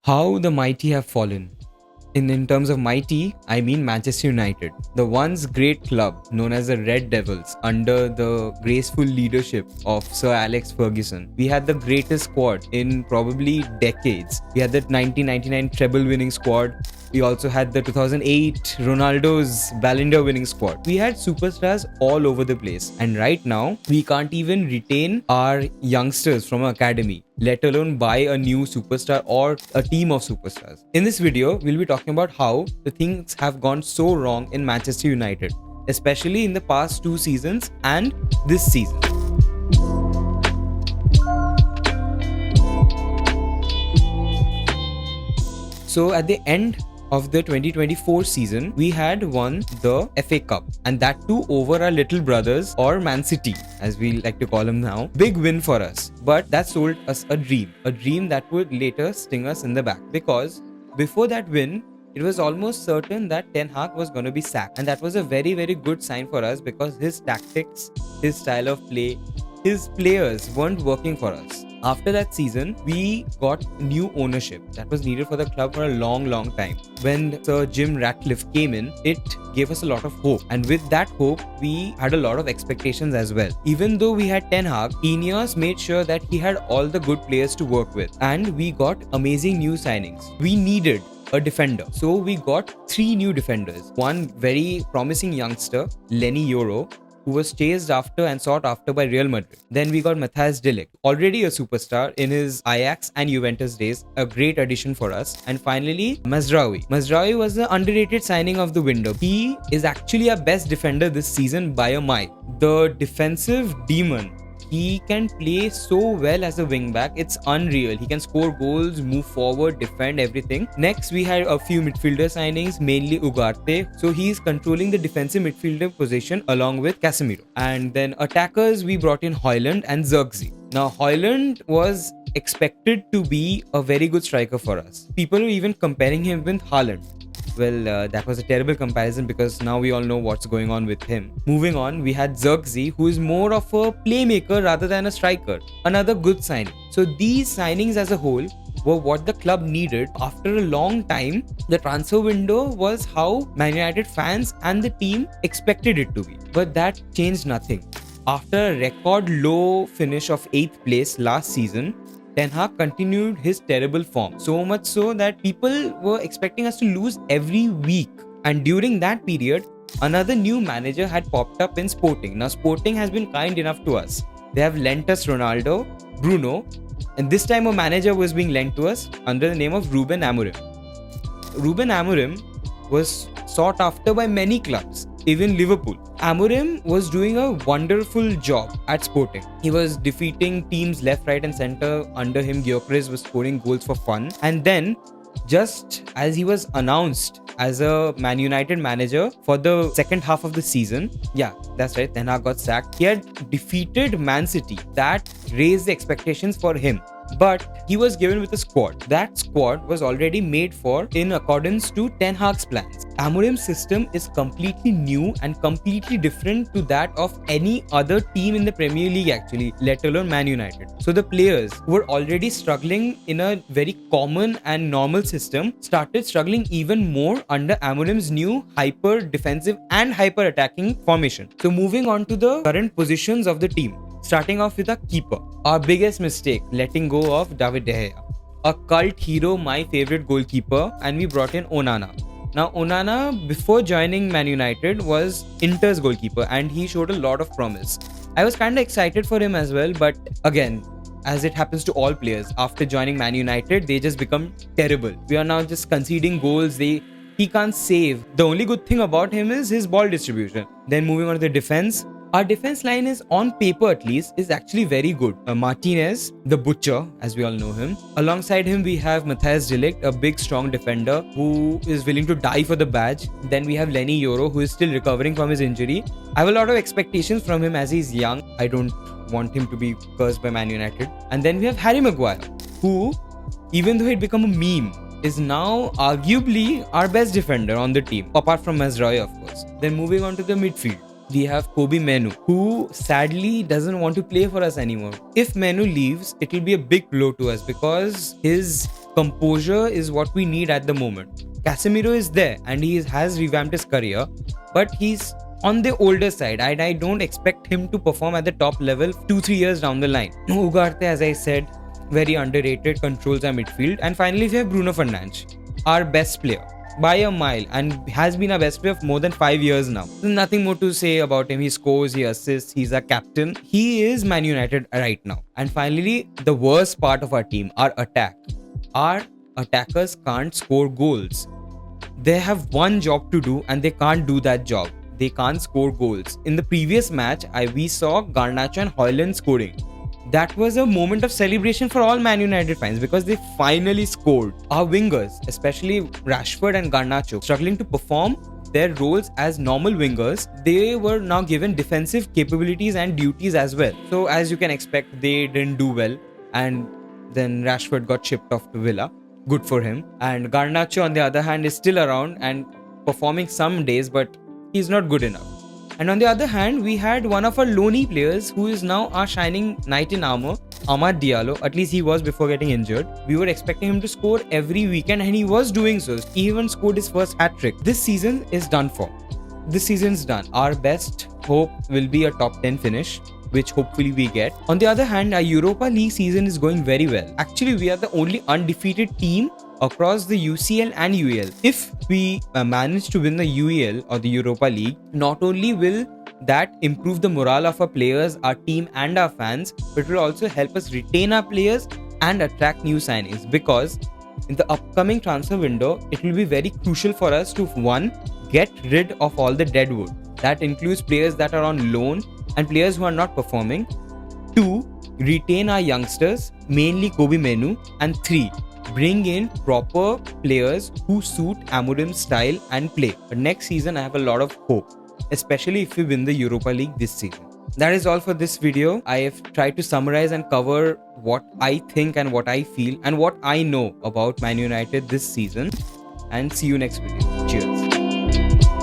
How the mighty have fallen. In terms of mighty, I mean Manchester United. The once great club known as the Red Devils under the graceful leadership of Sir Alex Ferguson. We had the greatest squad in probably decades. We had the 1999 treble winning squad. We also had the 2008 Ronaldo's Ballon d'Or winning squad. We had superstars all over the place. And right now, we can't even retain our youngsters from our academy, let alone buy a new superstar or a team of superstars. In this video, we'll be talking about how the things have gone so wrong in Manchester United, especially in the past 2 seasons and this season. So at the end of the 2024 season, we had won the FA Cup, and that too over our little brothers, or Man City as we like to call them now. Big win for us, but that sold us a dream that would later sting us in the back, because before that win, it was almost certain that Ten Hag was going to be sacked, and that was a very, very good sign for us because his tactics, his style of play, his players weren't working for us. After that season, we got new ownership that was needed for the club for a long time. When Sir Jim Ratcliffe came in, it gave us a lot of hope. And with that hope, we had a lot of expectations as well. Even though we had Ten Hag, Ineos made sure that he had all the good players to work with. And we got amazing new signings. We needed a defender. So we got 3 new defenders. One very promising youngster, Lenny Yoro, who was chased after and sought after by Real Madrid. Then we got Matthijs de Ligt, already a superstar in his Ajax and Juventus days, a great addition for us. And finally, Mazraoui. Mazraoui was the underrated signing of the window. He is actually our best defender this season by a mile. The defensive demon. He can play so well as a wing back. It's unreal. He can score goals, move forward, defend everything. Next, we had a few midfielder signings, mainly Ugarte. So he's controlling the defensive midfielder position along with Casemiro. And then attackers, we brought in Højlund and Zirkzee. Now, Højlund was expected to be a very good striker for us. People were even comparing him with Haaland. Well, that was a terrible comparison because now we all know what's going on with him. Moving on, we had Zirkzee, who is more of a playmaker rather than a striker. Another good signing. So these signings as a whole were what the club needed. After a long time, the transfer window was how Man United fans and the team expected it to be. But that changed nothing. After a record low finish of 8th place last season, Ten Hag continued his terrible form, so much so that people were expecting us to lose every week. And during that period, another new manager had popped up in Sporting. Now, Sporting has been kind enough to us. They have lent us Ronaldo, Bruno, and this time a manager was being lent to us under the name of Ruben Amorim. Ruben Amorim was sought after by many clubs, even Liverpool. Amorim was doing a wonderful job at Sporting. He was defeating teams left, right and center. Under him, Gyökeres was scoring goals for fun. And then, just as he was announced as a Man United manager for the second half of the season, yeah, that's right, Ten Hag got sacked. He had defeated Man City. That raised the expectations for him. But he was given with a squad. That squad was already made for in accordance to Ten Hag's plans. Amorim's system is completely new and completely different to that of any other team in the Premier League actually, let alone Man United. So the players who were already struggling in a very common and normal system started struggling even more under Amorim's new hyper defensive and hyper attacking formation. So moving on to the current positions of the team. Starting off with a keeper. Our biggest mistake, letting go of David De Gea. A cult hero, my favorite goalkeeper, and we brought in Onana. Now, Onana, before joining Man United, was Inter's goalkeeper and he showed a lot of promise. I was kind of excited for him as well, but again, as it happens to all players, after joining Man United, they just become terrible. We are now just conceding goals. He can't save. The only good thing about him is his ball distribution. Then moving on to the defense. Our defense line is, on paper at least, is actually very good. Martinez, the butcher, as we all know him. Alongside him, we have Matthijs de Ligt, a big, strong defender who is willing to die for the badge. Then we have Lenny Yoro, who is still recovering from his injury. I have a lot of expectations from him as he's young. I don't want him to be cursed by Man United. And then we have Harry Maguire, who, even though he'd become a meme, is now arguably our best defender on the team, apart from Mazraoui, of course. Then moving on to the midfield. We have Kobbie Mainoo, who sadly doesn't want to play for us anymore. If Mainoo leaves, it will be a big blow to us because his composure is what we need at the moment. Casemiro is there and he has revamped his career, but he's on the older side and I don't expect him to perform at the top level 2-3 years down the line. Ugarte, as I said, very underrated, controls our midfield. And finally, we have Bruno Fernandes, our best player by a mile, and has been our best player for more than 5 years now. There's nothing more to say about him. He scores, he assists, he's a captain. He is Man United right now. And finally, the worst part of our team, our attack. Our attackers can't score goals. They have one job to do and they can't do that job. They can't score goals. In the previous match, we saw Garnacho and Højlund scoring. That was a moment of celebration for all Man United fans because they finally scored. Our wingers, especially Rashford and Garnacho, struggling to perform their roles as normal wingers, they were now given defensive capabilities and duties as well. So as you can expect, they didn't do well, and then Rashford got shipped off to Villa. Good for him. And Garnacho, on the other hand, is still around and performing some days, but he's not good enough. And on the other hand, we had one of our loanee players who is now our shining knight in armor, Amad Diallo. At least he was before getting injured. We were expecting him to score every weekend and he was doing so. He even scored his first hat-trick. This season is done for. This season's done. Our best hope will be a top 10 finish, which hopefully we get. On the other hand, our Europa League season is going very well. Actually, we are the only undefeated team across the UCL and UEL. If we manage to win the UEL or the Europa League, not only will that improve the morale of our players, our team and our fans, but it will also help us retain our players and attract new signings, because in the upcoming transfer window, it will be very crucial for us to, one, get rid of all the deadwood. That includes players that are on loan and players who are not performing. 2, retain our youngsters, mainly Kobe Menu. And 3, bring in proper players who suit Amorim's style and play. But next season, I have a lot of hope, especially if we win the Europa League this season. That is all for this video. I have tried to summarize and cover what I think and what I feel and what I know about Man United this season. And see you next video. Cheers.